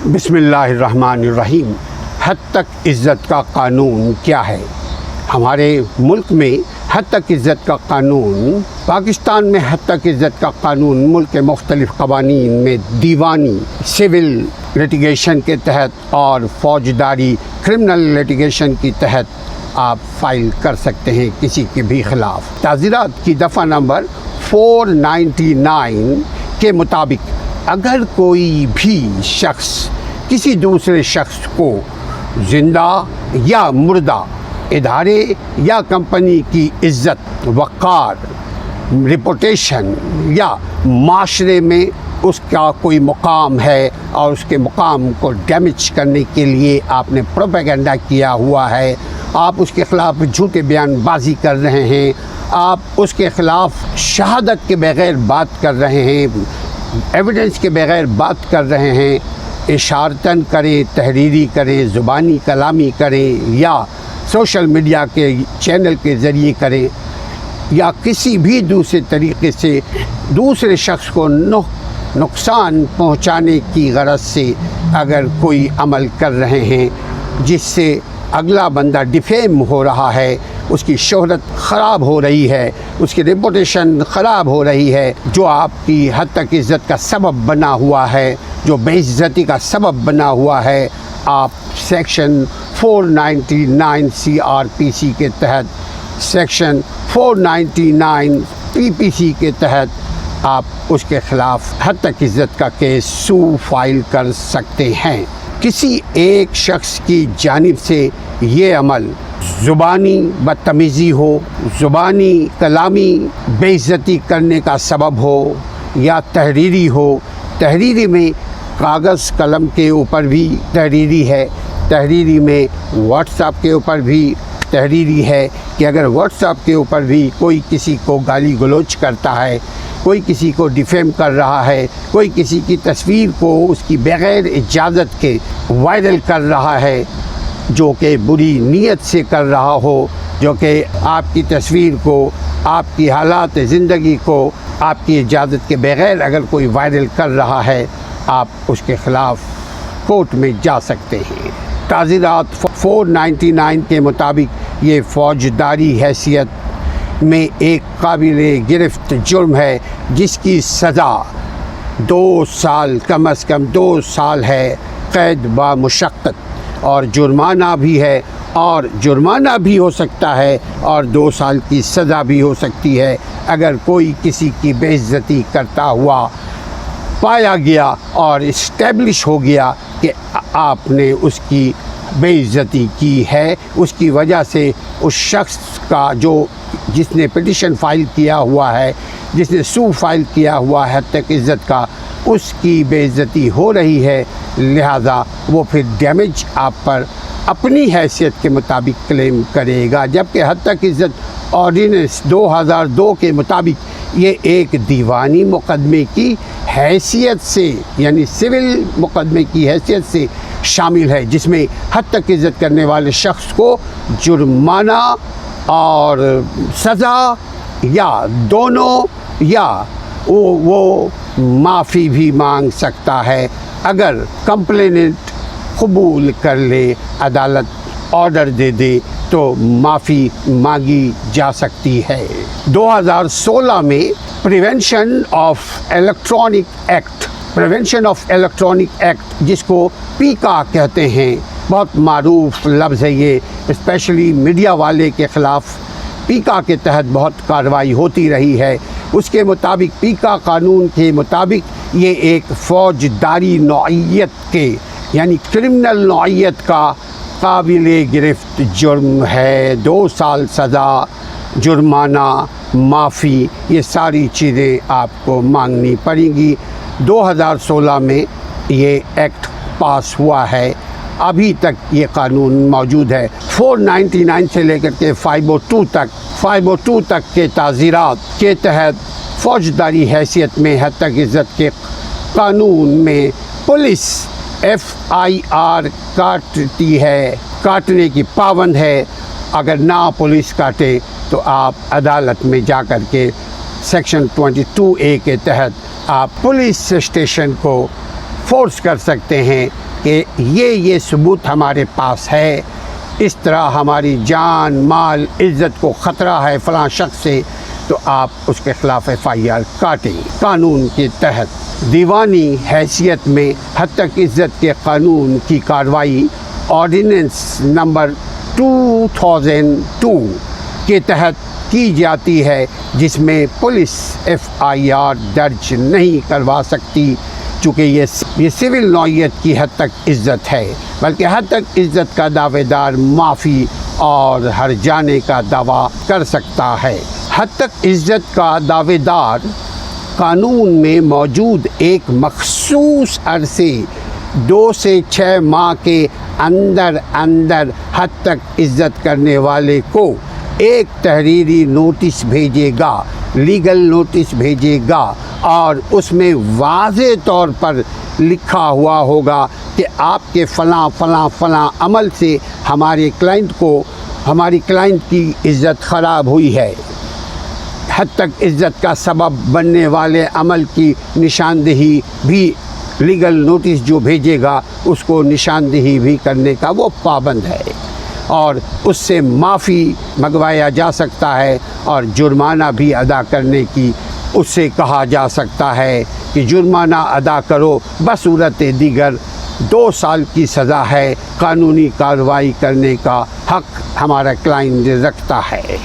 بسم اللہ الرحمن الرحیم۔ حد تک عزت کا قانون کیا ہے؟ ہمارے ملک میں حد تک عزت کا قانون، پاکستان میں حد تک عزت کا قانون ملک کے مختلف قوانین میں دیوانی سول لیٹیگیشن کے تحت اور فوجداری کرمنل لیٹیگیشن کی تحت آپ فائل کر سکتے ہیں کسی کے بھی خلاف۔ تعزیرات کی دفعہ نمبر 499 کے مطابق اگر کوئی بھی شخص کسی دوسرے شخص کو زندہ یا مردہ ادارے یا کمپنی کی عزت، وقار، ریپوٹیشن یا معاشرے میں اس کا کوئی مقام ہے اور اس کے مقام کو ڈیمیج کرنے کے لیے آپ نے پروپیگنڈا کیا ہوا ہے، آپ اس کے خلاف جھوٹے بیان بازی کر رہے ہیں، آپ اس کے خلاف شہادت کے بغیر بات کر رہے ہیں، ایویڈنس کے بغیر بات کر رہے ہیں، اشارتاً کریں، تحریری کریں، زبانی کلامی کریں یا سوشل میڈیا کے چینل کے ذریعے کریں یا کسی بھی دوسرے طریقے سے دوسرے شخص کو نقصان پہنچانے کی غرض سے اگر کوئی عمل کر رہے ہیں جس سے اگلا بندہ ڈیفیم ہو رہا ہے، اس کی شہرت خراب ہو رہی ہے، اس کی ریپوٹیشن خراب ہو رہی ہے، جو آپ کی حد تک عزت کا سبب بنا ہوا ہے، جو بے عزتی کا سبب بنا ہوا ہے، آپ سیکشن 499 CRPC کے تحت، سیکشن 499 PPC کے تحت آپ اس کے خلاف حد تک عزت کا کیس فائل کر سکتے ہیں۔ کسی ایک شخص کی جانب سے یہ عمل زبانی بدتمیزی ہو، زبانی کلامی بے عزتی کرنے کا سبب ہو یا تحریری ہو، تحریری میں کاغذ قلم کے اوپر بھی تحریری ہے، تحریری میں واٹس ایپ کے اوپر بھی تحریری ہے کہ اگر واٹس ایپ کے اوپر بھی کوئی کسی کو گالی گلوچ کرتا ہے، کوئی کسی کو ڈیفیم کر رہا ہے، کوئی کسی کی تصویر کو اس کی بغیر اجازت کے وائرل کر رہا ہے، جو کہ بری نیت سے کر رہا ہو، جو کہ آپ کی تصویر کو، آپ کی حالات زندگی کو آپ کی اجازت کے بغیر اگر کوئی وائرل کر رہا ہے، آپ اس کے خلاف کورٹ میں جا سکتے ہیں۔ تعزیرات 499 کے مطابق یہ فوجداری حیثیت میں ایک قابل گرفت جرم ہے جس کی سزا 2 سال، کم از کم 2 سال ہے، قید با مشقت، اور جرمانہ بھی ہے، اور جرمانہ بھی ہو سکتا ہے اور 2 سال کی سزا بھی ہو سکتی ہے اگر کوئی کسی کی بے عزتی کرتا ہوا پایا گیا اور اسٹیبلش ہو گیا کہ آپ نے اس کی بے عزتی کی ہے، اس کی وجہ سے اس شخص کا جس نے پٹیشن فائل کیا ہوا ہے، جس نے فائل کیا ہوا ہے حد تک عزت کا، اس کی بے عزتی ہو رہی ہے، لہذا وہ پھر ڈیمیج آپ پر اپنی حیثیت کے مطابق کلیم کرے گا، جبکہ حد تک عزت آرڈیننس 2002 کے مطابق یہ ایک دیوانی مقدمے کی حیثیت سے، یعنی سول مقدمے کی حیثیت سے شامل ہے، جس میں حد تک عزت کرنے والے شخص کو جرمانہ اور سزا یا دونوں، یا وہ معافی بھی مانگ سکتا ہے اگر کمپلیننٹ قبول کر لے، عدالت آرڈر دے دے تو معافی مانگی جا سکتی ہے۔ 2016 میں پریونشن آف الیکٹرانک ایکٹ، جس کو پیکا کہتے ہیں، بہت معروف لفظ ہے یہ، اسپیشلی میڈیا والے کے خلاف پیکا کے تحت بہت کارروائی ہوتی رہی ہے۔ اس کے مطابق، پیکا قانون کے مطابق، یہ ایک فوجداری نوعیت کے، یعنی کرمنل نوعیت کا قابل گرفت جرم ہے۔ 2 سال سزا، جرمانہ، معافی، یہ ساری چیزیں آپ کو مانگنی پڑیں گی۔ 2016 میں یہ ایکٹ پاس ہوا ہے، ابھی تک یہ قانون موجود ہے۔ 499 سے لے کر کے 502 تک کے تعزیرات کے تحت فوجداری حیثیت میں حد تک عزت کے قانون میں پولیس FIR کاٹتی ہے، کاٹنے کی پابند ہے۔ اگر نہ پولیس کاٹے تو آپ عدالت میں جا کر کے سیکشن 22A کے تحت آپ پولیس اسٹیشن کو فورس کر سکتے ہیں کہ یہ ثبوت ہمارے پاس ہے، اس طرح ہماری جان مال عزت کو خطرہ ہے فلاں شخص سے، تو آپ اس کے خلاف FIR کاٹیں۔ قانون کے تحت دیوانی حیثیت میں حد تک عزت کے قانون کی کارروائی آرڈیننس نمبر 2002 کے تحت کی جاتی ہے، جس میں پولیس FIR درج نہیں کروا سکتی، چونکہ یہ سول نوعیت کی حد تک عزت ہے، بلکہ حد تک عزت کا دعوے دار معافی اور ہرجانے کا دعویٰ کر سکتا ہے۔ حد تک عزت کا دعوے دار قانون میں موجود ایک مخصوص عرصے 2 سے 6 ماہ کے اندر حد تک عزت کرنے والے کو ایک تحریری نوٹس بھیجے گا، لیگل نوٹس بھیجے گا، اور اس میں واضح طور پر لکھا ہوا ہوگا کہ آپ کے فلاں عمل سے ہماری کلائنٹ کی عزت خراب ہوئی ہے۔ حد تک عزت کا سبب بننے والے عمل کی نشاندہی بھی لیگل نوٹس جو بھیجے گا اس کو نشاندہی بھی کرنے کا وہ پابند ہے، اور اس سے معافی منگوایا جا سکتا ہے، اور جرمانہ بھی ادا کرنے کی اس سے کہا جا سکتا ہے کہ جرمانہ ادا کرو، بصورت دیگر 2 سال کی سزا ہے۔ قانونی کارروائی کرنے کا حق ہمارا کلائنٹ رکھتا ہے۔